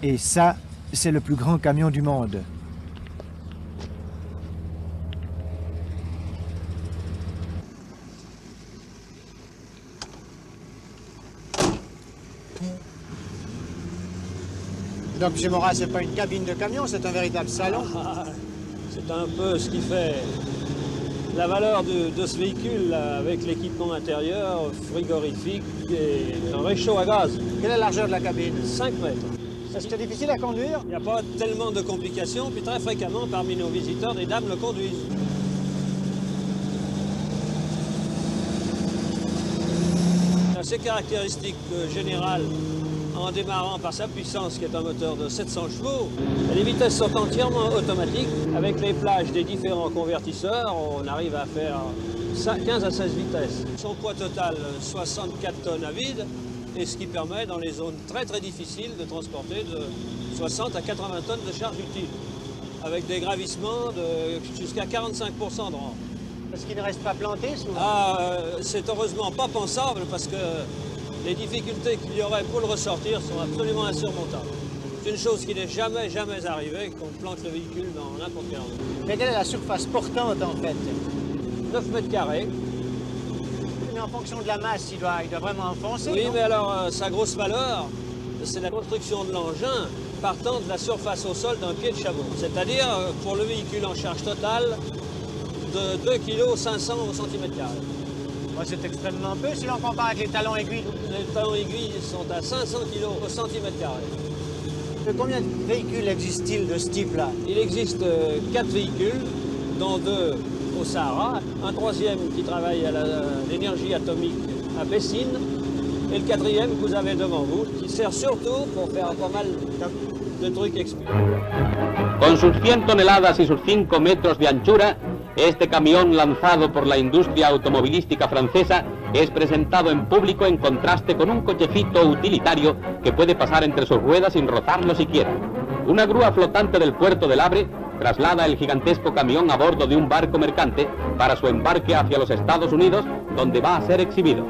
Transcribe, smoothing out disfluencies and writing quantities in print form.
Et ça, c'est le plus grand camion du monde. Donc, M. Morat, c'est pas une cabine de camion, c'est un véritable salon. C'est un peu ce qui fait la valeur de ce véhicule, là, avec l'équipement intérieur, frigorifique et un réchaud à gaz. Quelle est la largeur de la cabine? 5 mètres. Est-ce que c'est difficile à conduire? Il n'y a pas tellement de complications, puis très fréquemment, parmi nos visiteurs, des dames le conduisent. Ses caractéristiques générales, en démarrant par sa puissance, qui est un moteur de 700 chevaux, les vitesses sont entièrement automatiques. Avec les plages des différents convertisseurs, on arrive à faire 15 à 16 vitesses. Son poids total, 64 tonnes à vide, et ce qui permet, dans les zones très très difficiles, de transporter de 60 à 80 tonnes de charge utile, avec des gravissements jusqu'à 45% de rang. Parce qu'il ne reste pas planté souvent? C'est heureusement pas pensable, parce que les difficultés qu'il y aurait pour le ressortir sont absolument insurmontables. C'est une chose qui n'est jamais arrivée, qu'on plante le véhicule dans n'importe quel endroit. Mais quelle est la surface portante en fait? 9 mètres carrés. Mais en fonction de la masse, il doit vraiment enfoncer. Oui, non? mais alors sa grosse valeur, c'est la construction de l'engin partant de la surface au sol d'un pied de chameau. C'est-à-dire, pour le véhicule en charge totale, de 2 kg 500 au centimètre carré. C'est extrêmement peu si l'on compare avec les talons aiguilles. Les talons aiguilles sont à 500 kg au centimètre carré. Combien de véhicules existe-t-il de ce type-là? Il existe 4 véhicules, dont 2 au Sahara, un troisième qui travaille à l'énergie atomique à Bessines, et le quatrième que vous avez devant vous, qui sert surtout pour faire pas mal de trucs exprès. Con sus 100 toneladas y sus 5 metros de anchura, este camión lanzado por la industria automovilística francesa es presentado en público en contraste con un cochecito utilitario que puede pasar entre sus ruedas sin rozarlo siquiera. Una grúa flotante del puerto del Havre traslada el gigantesco camión a bordo de un barco mercante para su embarque hacia los Estados Unidos, donde va a ser exhibido.